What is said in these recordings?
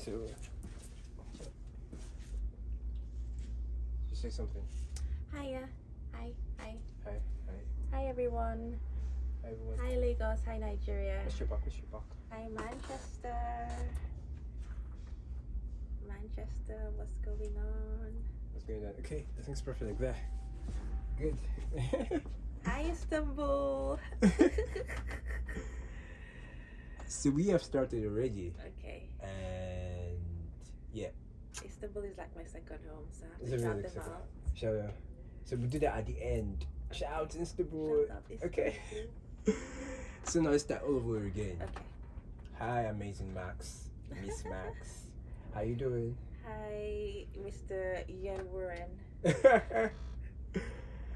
So, just say something. Hiya. Hi. Hi. Hi everyone. Hi everyone. Hi Lagos. Hi Nigeria. Mr. Buck. Hi Manchester. What's going on? What's going on? Okay, I think it's perfect like that. Good. Hi Istanbul. So we have started already, Okay. and yeah. Istanbul is like my second home, so I have It's to a shout really them second. out. Shout out. So we do that at the end. Shout out to Istanbul. Shout out Istanbul. Okay. So now let's start all over again. Okay. Hi, amazing Max. Miss Max. How you doing? Hi Mr. Yenwuren.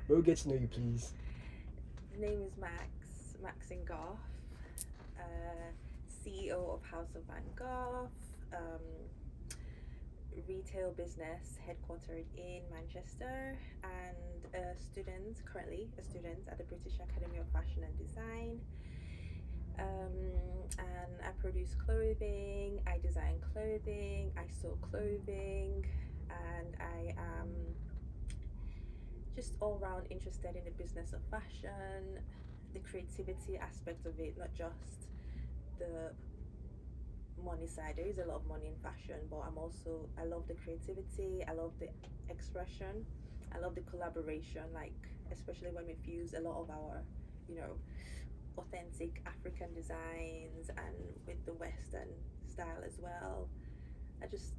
We'll get to know you, please. His name is Maxine Gough, CEO of House of Van Gogh, retail business headquartered in Manchester, and currently a student at the British Academy of Fashion and Design. And I produce clothing, I design clothing, I sew clothing, and I am just all round interested in the business of fashion, the creativity aspect of it, not just the money side. There is a lot of money in fashion, but I love the creativity, I love the expression, I love the collaboration, like especially when we fuse a lot of our, authentic African designs and with the Western style as well. That's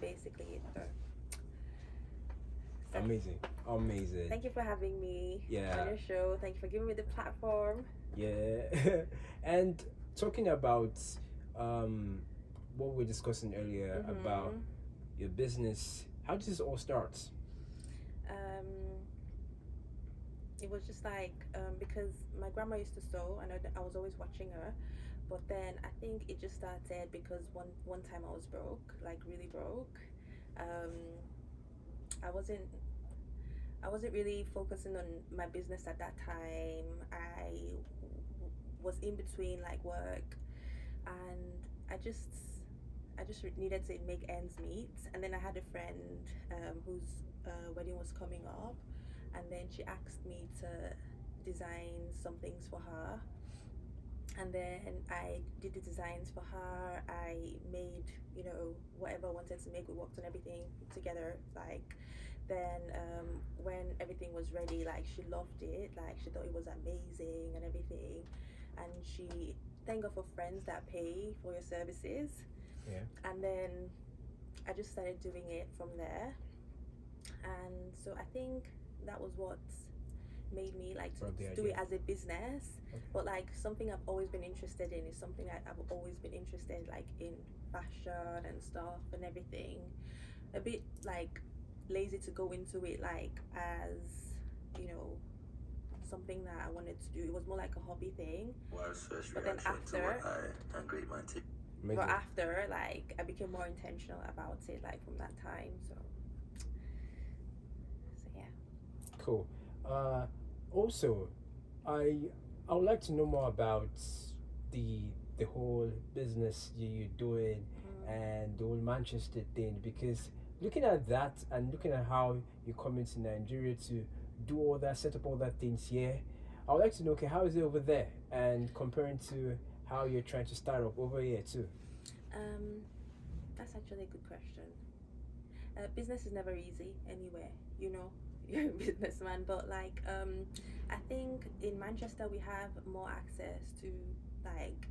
basically it though. So, Amazing. thank you for having me Yeah. on your show. Thank you for giving me the platform. Yeah. And talking about what we were discussing earlier about your business, how does this all start? It was just like because my grandma used to sew, and I was always watching her, but then I think it just started because one time I was broke, like really broke. I wasn't really focusing on my business at that time. I was in between like work, and I just needed to make ends meet. And then I had a friend whose wedding was coming up, and then she asked me to design some things for her. And then I did the designs for her. I made, whatever I wanted to make. We worked on everything together. Like, then when everything was ready, like, she loved it. Like, she thought it was amazing and everything. And she thank God for friends that pay for your services. Yeah. And then I just started doing it from there. And so I think that was what made me like to do it as a business. Okay. But like something I've always been interested in is something I've always been interested like in fashion and stuff and everything. A bit like lazy to go into it like as something that I wanted to do. It was more like a hobby thing. But then after like I became more intentional about it like from that time. So yeah. Cool. Also, I would like to know more about the whole business you're doing and the whole Manchester thing, because looking at that and looking at how you come into Nigeria to do all that, set up all that things here, I would like to know, okay, how is it over there and comparing to how you're trying to start up over here too? That's actually a good question. Business is never easy anywhere, you're a businessman, but like I think in Manchester we have more access to like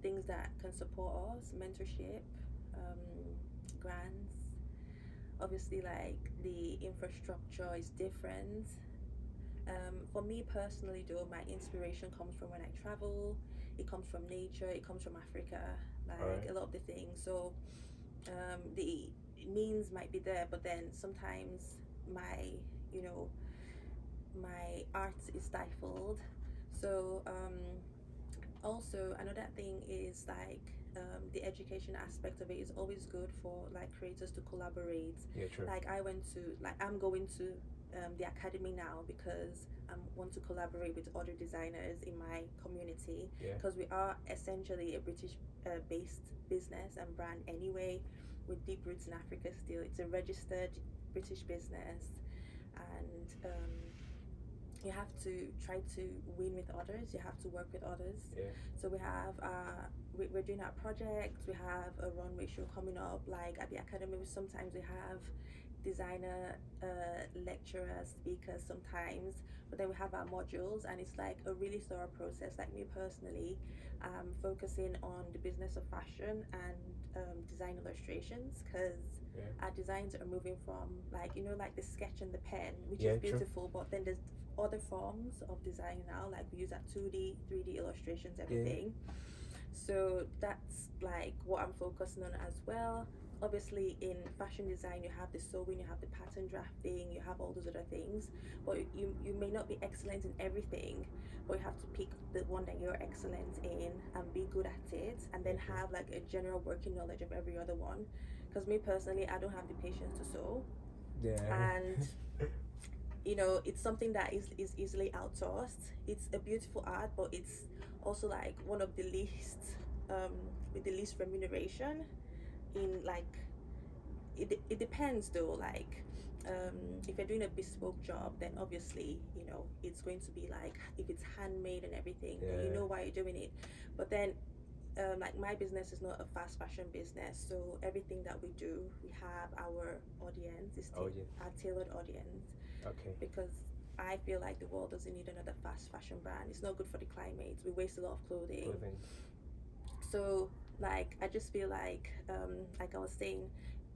things that can support us, mentorship, grants. Obviously, like the infrastructure is different. For me personally though, my inspiration comes from when I travel. It comes from nature, it comes from Africa, like a lot of the things. So the means might be there, but then sometimes my my art is stifled. So also another thing is like the education aspect of it is always good for like creators to collaborate. Yeah, true. Like I'm going to the academy now because I want to collaborate with other designers in my community, Yeah. because we are essentially a British based business and brand anyway, with deep roots in Africa still. It's a registered British business, and you have to try to win with others. You have to work with others. Yeah. So we have we're doing our projects. We have a runway show coming up. Like at the academy, sometimes we have designer lecturers, speakers sometimes, but then we have our modules, and it's like a really thorough process. Like me personally, focusing on the business of fashion and design illustrations, because our designs are moving from like like the sketch and the pen, which is beautiful, but then there's other forms of design now, like we use that 2D 3D illustrations, everything. So that's like what I'm focusing on as well. Obviously in fashion design you have the sewing, you have the pattern drafting, you have all those other things, but you may not be excellent in everything, but you have to pick the one that you're excellent in and be good at it, and then have like a general working knowledge of every other one. Because me personally, I don't have the patience to sew, and it's something that is easily outsourced. It's a beautiful art, but it's also like one of the least with the least remuneration in like it depends though, like if you're doing a bespoke job, then obviously it's going to be like, if it's handmade and everything, then you know why you're doing it. But then like my business is not a fast fashion business, so everything that we do, we have our audience, our tailored audience. Okay. Because I feel like the world doesn't need another fast fashion brand. It's not good for the climate. We waste a lot of clothing. So like I just feel like I was saying,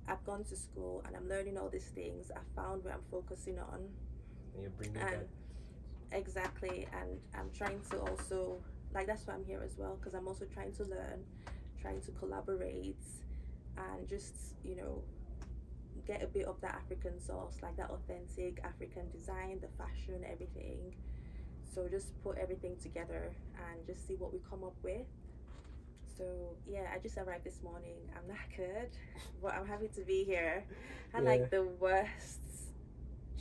I've gone to school and I'm learning all these things. I found where I'm focusing on. And you're bringing that. Exactly, and I'm trying to also, like, that's why I'm here as well, because I'm also trying to learn, trying to collaborate, and just get a bit of that African sauce, like that authentic African design, the fashion, everything. So just put everything together and just see what we come up with. So yeah, I just arrived this morning. I'm knackered, but I'm happy to be here. I had like the worst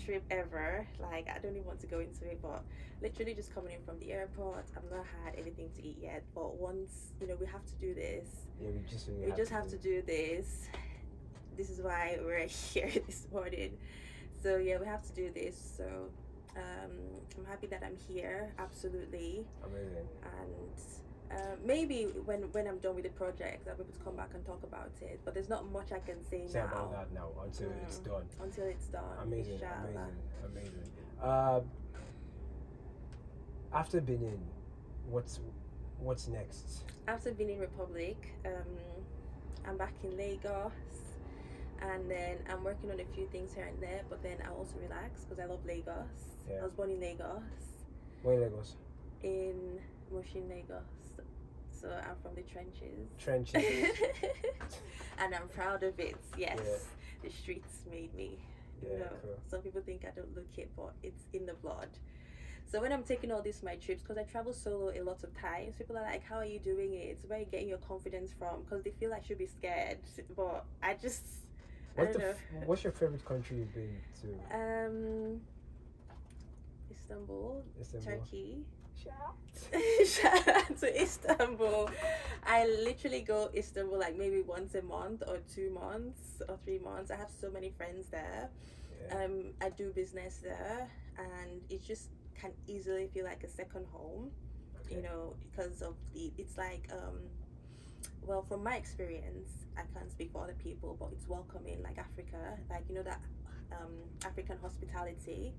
trip ever. Like I don't even want to go into it, but literally just coming in from the airport, I've not had anything to eat yet. But once we have to do this. Yeah, we just have to do this. This is why we're here this morning. So yeah, we have to do this. So I'm happy that I'm here. Absolutely. Amazing. And maybe when I'm done with the project, I'll be able to come back and talk about it. But there's not much I can say now. About that now until it's done. Until it's done. Amazing. Inshallah. Amazing. After Benin, what's next? After Benin Republic, I'm back in Lagos, and then I'm working on a few things here and there, but then I also relax because I love Lagos. I was born in Lagos. Where in Lagos? In Mushin, Lagos. So I'm from the trenches. And I'm proud of it. Yes. The streets made me. Cool. Some people think I don't look it, but it's in the blood. So when I'm taking all these my trips, because I travel solo a lot of times, people are like, how are you doing it? Where are you getting your confidence from? Because they feel I should be scared, but I don't know. What's your favorite country you've been to? Istanbul. Turkey. Shout out to Istanbul. I literally go Istanbul like maybe once a month or 2 months or 3 months. I have so many friends there. I do business there, and it just can easily feel like a second home. Because of it's like well, from my experience, I can't speak for other people, but it's welcoming, like Africa, like that African hospitality.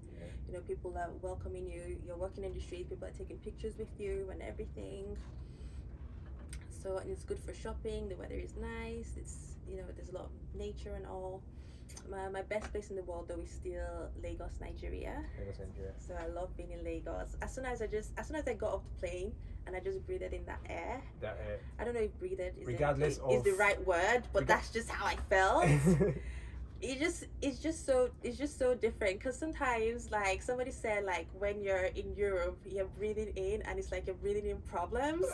People are welcoming you. You're walking in the street, people are taking pictures with you and everything. So, and it's good for shopping. The weather is nice. It's there's a lot of nature and all. My best place in the world though is still Lagos, Nigeria. So I love being in Lagos. As soon as I got off the plane and I just breathed in that air. I don't know if breathed is the right word, but that's just how I felt. It's just so different, because sometimes, like somebody said, like when you're in Europe, you're breathing in and it's like you're breathing in problems.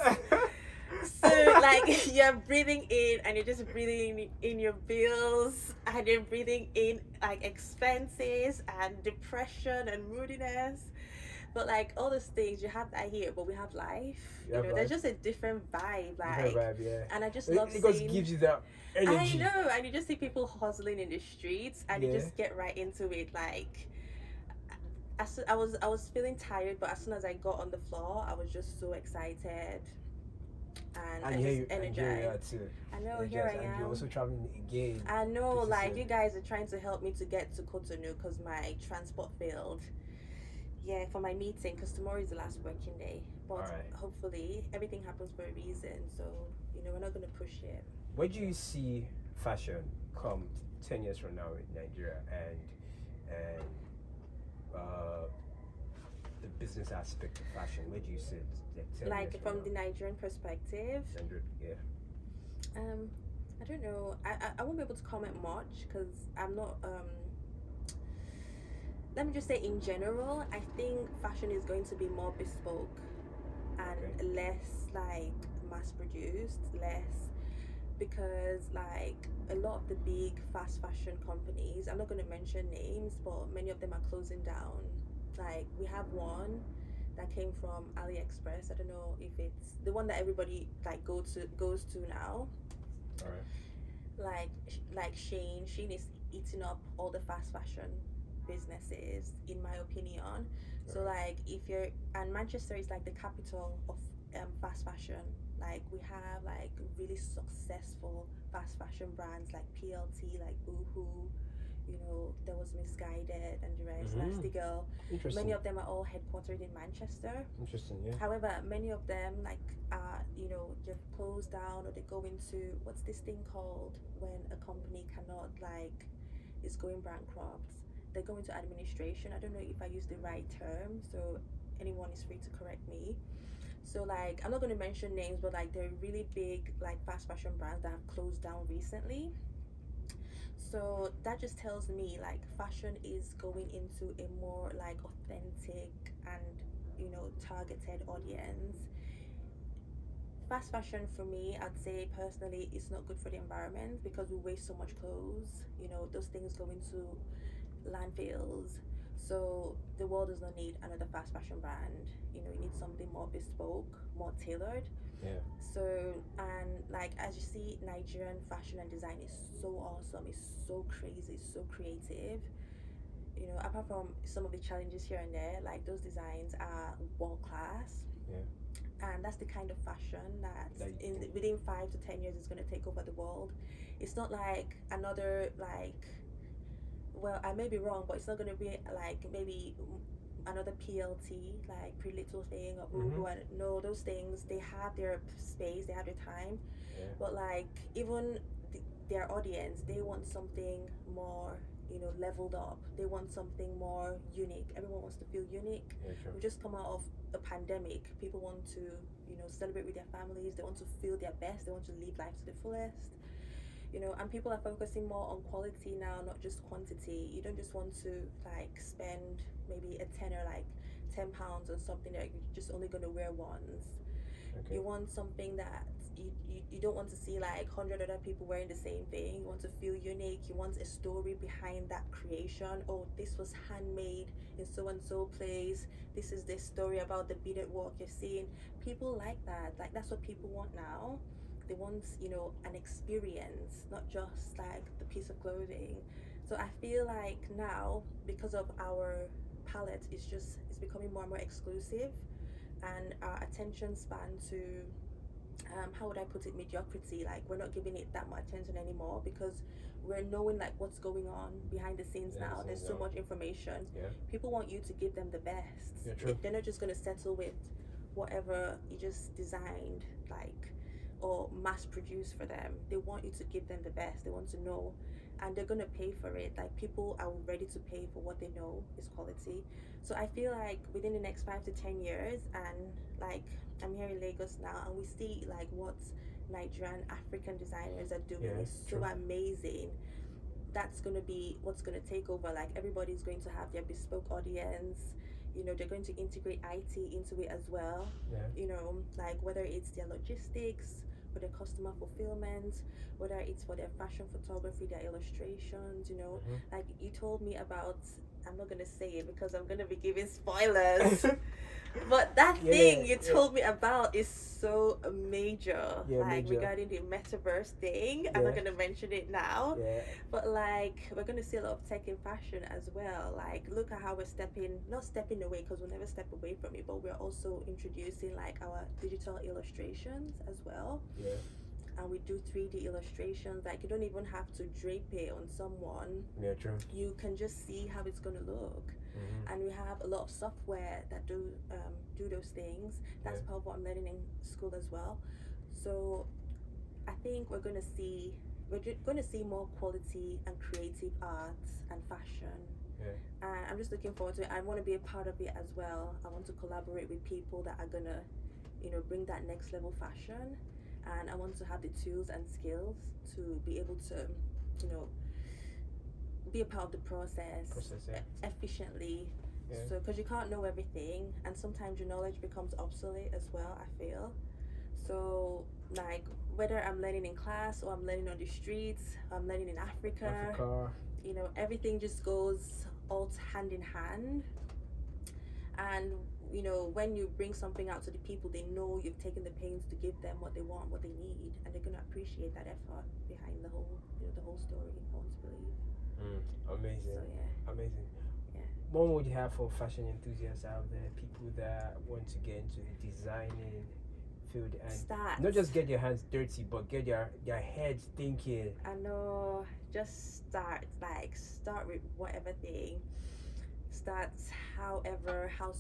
So like like you're breathing in and you're just breathing in your bills and you're breathing in like expenses and depression and moodiness. But like all those things, you have that here, but we have life. You have There's life. just a different vibe, Different like, vibe, yeah. and I just It, love it just seeing. gives you that I energy. know, and you just see people hustling in the streets, and you Yeah. just get right into it. Like, I was feeling tired, but as soon as I got on the floor, I was just so excited, and I And just here you are energized. too. I know, And here I you're am. also traveling again. I know, This is like it. you guys are trying to help me to get to Cotonou because my transport failed. Yeah, for my meeting, because tomorrow is the last working day. But Alright. hopefully everything happens for a reason. So we're not gonna push it. Where do you see fashion come 10 years from now in Nigeria, and the business aspect of fashion? Where do you see it 10 Like years from now? the Nigerian perspective, 100, yeah. I don't know. I won't be able to comment much because I'm not. Let me just say, in general, I think fashion is going to be more bespoke and Okay. less like mass produced, less because like a lot of the big fast fashion companies, I'm not going to mention names, but many of them are closing down. Like we have one that came from AliExpress. I don't know if it's the one that everybody like goes to now. Alright. Like Shane is eating up all the fast fashion businesses, in my opinion. So Right. like if you're and Manchester is like the capital of fast fashion. Like we have like really successful fast fashion brands like PLT, like Boohoo. There was Misguided and the rest, Nasty Girl. Interesting. Many of them are all headquartered in Manchester. Interesting, yeah. However, many of them like they've closed down or they go into what's this thing called when a company cannot like is going bankrupt. They go into administration. I don't know if I use the right term, so anyone is free to correct me. So like I'm not going to mention names, but like they're really big like fast fashion brands that have closed down recently. So that just tells me like fashion is going into a more like authentic and targeted audience. Fast fashion for me, I'd say personally, it's not good for the environment because we waste so much clothes. Those things go into landfills. So the world does not need another fast fashion brand. You need something more bespoke, more tailored. Yeah. So, and like as you see, Nigerian fashion and design is so awesome. It's so crazy. It's so creative. Apart from some of the challenges here and there, like those designs are world class. Yeah. And that's the kind of fashion that Like- within 5 to 10 years is going to take over the world. It's not like another like. Well, I may be wrong, but it's not going to be like maybe another PLT, like Pretty Little Thing or Boohoo. No, those things, they have their space, they have their time. Yeah. But like even their audience, they want something more leveled up. They want something more unique. Everyone wants to feel unique. Yeah, true. We just come out of a pandemic. People want to celebrate with their families. They want to feel their best. They want to live life to the fullest. And people are focusing more on quality now, not just quantity. You don't just want to like spend maybe a tenner, like £10 on something that you're just only going to wear once. Okay. You want something that you don't want to see like 100 other people wearing the same thing. You want to feel unique. You want a story behind that creation. Oh, this was handmade in so and so place. This is the story about the beaded work you're seeing. People like that. Like that's what people want now. They want an experience, not just like the piece of clothing. So I feel like now, because of our palette is becoming more and more exclusive, and our attention span to how would I put it, mediocrity, like we're not giving it that much attention anymore because we're knowing like what's going on behind the scenes now. There's so much information. Yeah. People want you to give them the best. Yeah, true. They're not just going to settle with whatever you just designed like or mass produced for them. They want you to give them the best. They want to know, and they're going to pay for it. Like people are ready to pay for what they know is quality. So I feel like within the next 5 to 10 years, and like I'm here in Lagos now, and we see like what Nigerian African designers are doing is so amazing. That's going to be what's going to take over. Like everybody's going to have their bespoke audience. They're going to integrate IT into it as well. Yeah. Like whether it's their logistics, for their customer fulfillment, whether it's for their fashion photography, their illustrations, like you told me about, I'm not gonna say it because I'm gonna be giving spoilers. But that thing you told me about is so major, Yeah, like major. regarding the metaverse thing. I'm Yeah. not gonna mention it now, Yeah. but like we're gonna see a lot of tech in fashion as well. Like look at how we're not stepping away because we'll never step away from it, but we're also introducing like our digital illustrations as well. Yeah. And we do 3D illustrations. Like you don't even have to drape it on someone. Yeah, true. You can just see how it's gonna look. Mm-hmm. And we have a lot of software that do those things. That's part of what I'm learning in school as well. So I think we're gonna see more quality and creative arts and fashion. Yeah. And I'm just looking forward to it. I want to be a part of it as well. I want to collaborate with people that are gonna, bring that next level fashion. And I want to have the tools and skills to be able to, be a part of the process efficiently. Yeah. So, because you can't know everything, and sometimes your knowledge becomes obsolete as well, I feel. So, like, whether I'm learning in class or I'm learning on the streets, I'm learning in Africa. Everything just goes all hand in hand. And, when you bring something out to the people, they know you've taken the pains to give them what they want, what they need, and they're going to appreciate that effort behind the whole, the whole story, I want to believe. Amazing. So, yeah. Amazing. Yeah. What would you have for fashion enthusiasts out there, people that want to get into the designing field and not just get your hands dirty, but get their heads thinking? I know. Just start with whatever thing. Start how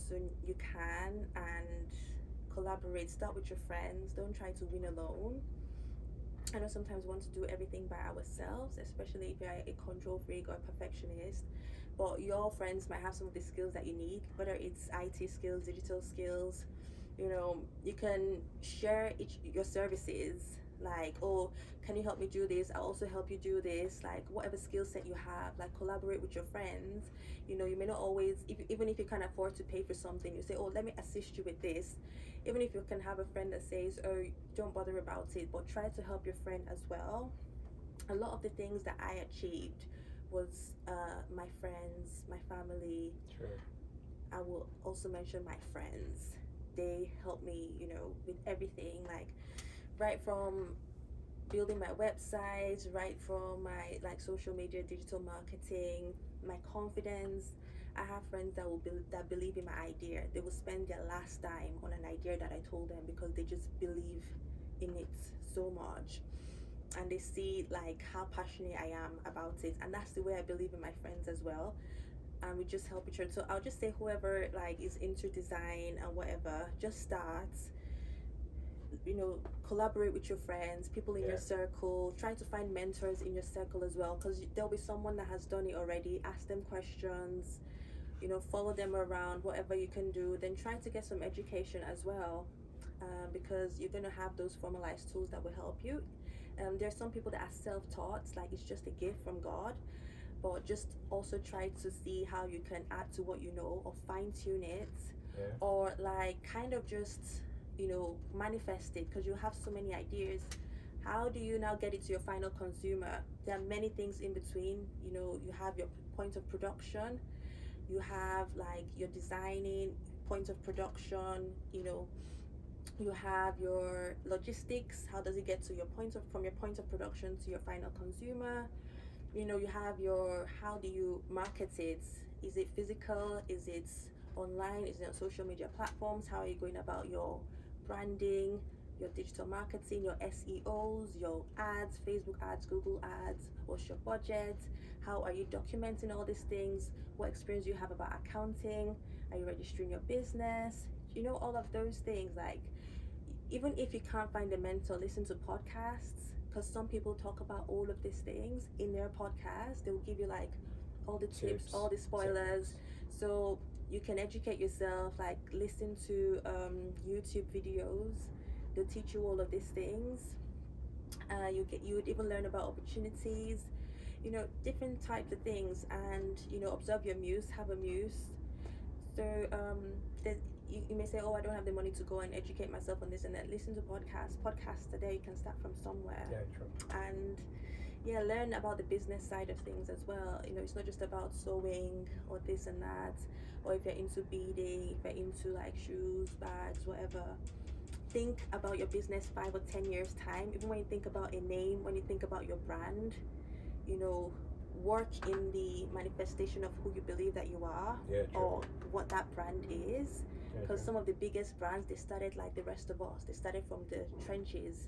soon you can, and collaborate. Start with your friends. Don't try to win alone. I know sometimes we want to do everything by ourselves, especially if you're a control freak or a perfectionist. But your friends might have some of the skills that you need, whether it's IT skills, digital skills. You can share your services. Like, oh, can you help me do this? I'll also help you do this. Like, whatever skill set you have, like, collaborate with your friends. You may not always, even if you can't afford to pay for something, you say, oh, let me assist you with this. Even if you can have a friend that says, oh, don't bother about it, but try to help your friend as well. A lot of the things that I achieved was my friends, my family. Sure. I will also mention my friends. They help me, with everything, like right from building my website, right from my social media, digital marketing, my confidence. I have friends that believe in my idea. They will spend their last dime on an idea that I told them because they just believe in it so much, and they see like how passionate I am about it, and that's the way I believe in my friends as well. And we just help each other. So I'll just say whoever is into design and whatever, just start. Collaborate with your friends, people in your circle. Try to find mentors in your circle as well, because there'll be someone that has done it already. Ask them questions. Follow them around, whatever you can do. Then try to get some education as well, because you're gonna have those formalized tools that will help you. There's some people that are self-taught, like it's just a gift from God. But just also try to see how you can add to what you know, or fine-tune it, or like kind of just manifest it, because you have so many ideas. How do you now get it to your final consumer? There are many things in between. You have your point of production, you have like your designing point of production, you have your logistics. How does it get to from your point of production to your final consumer? You have your, how do you market it? Is it physical? Is it online? Is it on social media platforms? How are you going about your branding, your digital marketing, your SEOs, your ads, Facebook ads, Google ads? What's your budget? How are you documenting all these things? What experience do you have about accounting? Are you registering your business? All of those things. Like, even if you can't find a mentor, listen to podcasts, because some people talk about all of these things in their podcast. They will give you like all the tips, all the spoilers, so you can educate yourself. Like, listen to YouTube videos. They'll teach you all of these things. You would even learn about opportunities, different types of things. And observe your muse, have a muse. So you may say, oh, I don't have the money to go and educate myself on this and that. Listen to podcasts today. You can start from somewhere. Yeah, true. And yeah, learn about the business side of things as well. It's not just about sewing or this and that, or if you're into beading, if you're into like shoes, bags, whatever. Think about your business 5 or 10 years time. Even when you think about a name, when you think about your brand, work in the manifestation of who you believe that you are, Yeah, true. or what that brand is. Yeah, Because true. some of the biggest brands, they started like the rest of us. They started from the trenches.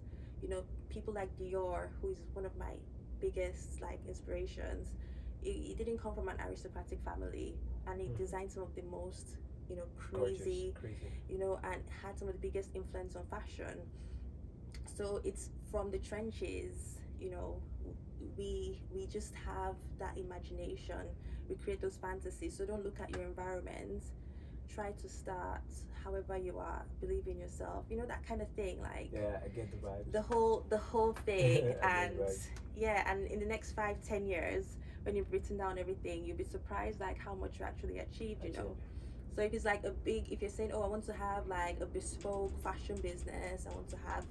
People like Dior, who is one of my biggest like inspirations. He didn't come from an aristocratic family, and he designed some of the most crazy, Gorgeous, crazy. and had some of the biggest influence on fashion. So it's from the trenches. We just have that imagination. We create those fantasies. So don't look at your environment. Try to start however you are. Believe in yourself. That kind of thing. Like, Yeah, I get the vibes. the whole thing. I And get the vibes. yeah, and in the next 5-10 years, when you've written down everything, you'll be surprised like how much you actually achieved. So if it's like if you're saying, oh, I want to have like a bespoke fashion business, I want to have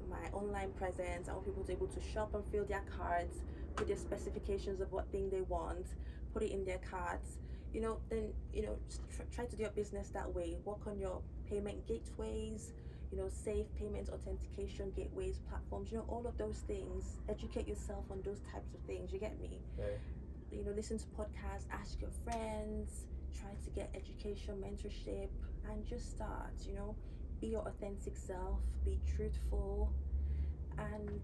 my online presence, I want people to be able to shop and fill their carts, put their specifications of what thing they want, put it in their carts, then try to do your business that way. Work on your payment gateways, safe payment authentication gateways, platforms, all of those things. Educate yourself on those types of things. You get me? Yeah. Listen to podcasts, ask your friends, try to get education, mentorship, and just start. Be your authentic self, be truthful, and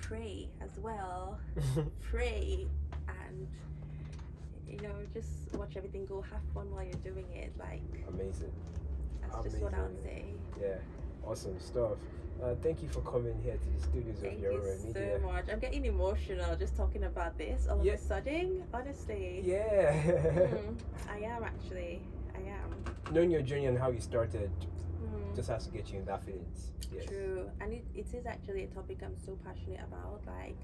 pray as well. Pray, and just watch everything go. Have fun while you're doing it. Like, Amazing. that's just what I would say. Yeah, awesome stuff. Thank you for coming here to the studios Thank of you YonwurenMedia. so much. I'm getting emotional just talking about this all of Yeah. a sudden. Honestly. Yeah. I am actually. I am. Knowing your journey and how you started Mm. just has to get you in that feelings. Yes. True, and it is actually a topic I'm so passionate about, like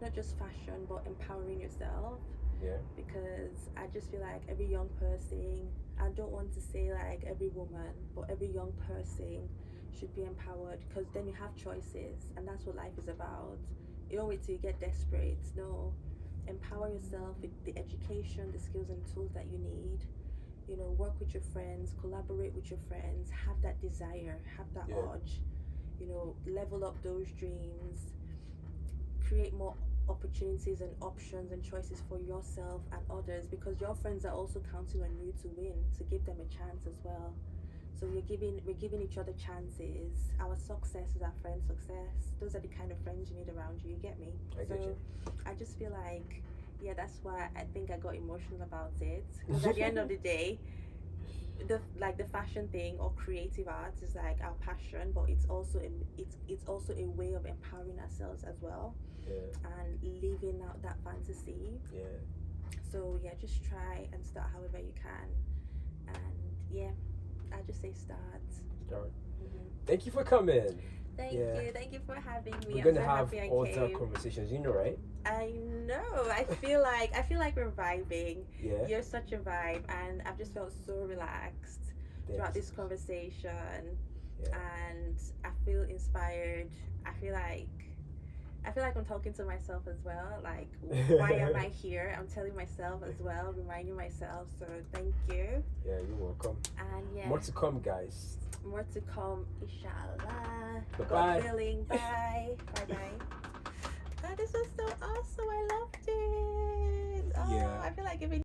not just fashion but empowering yourself, Yeah. because I just feel like every young person, I don't want to say like every woman, but every young person should be empowered, because then you have choices, and that's what life is about. You don't wait till you get desperate. No, empower yourself with the education, the skills and tools that you need. Work with your friends, collaborate with your friends, have that desire, have that Yeah. urge, level up those dreams, create more opportunities and options and choices for yourself and others, because your friends are also counting on you to win, to give them a chance as well. So we're giving each other chances. Our success is our friend's success. Those are the kind of friends you need around you. You get me? I get you. I just feel like, yeah, that's why I think I got emotional about it. Because at the end of the day, the fashion thing or creative arts is like our passion, but it's also a way of empowering ourselves as well, Yeah. and living out that fantasy. Yeah. So yeah, just try and start however you can, and yeah, I just say start. Start. Mhm. Thank you for coming. Thank Yeah. you for having me. We're I'm gonna so have happy I other came. conversations, right? I know. I feel like we're vibing. Yeah. You're such a vibe, and I've just felt so relaxed throughout this conversation, Yeah. and I feel inspired. I feel like I'm talking to myself as well. Like, why am I here? I'm telling myself as well, reminding myself. So thank you. Yeah, you're welcome. And yeah, More to come, guys. more to come, inshallah. Bye-bye. God willing. Bye. Bye. This was so awesome. I loved it. Oh, Yeah. I feel like giving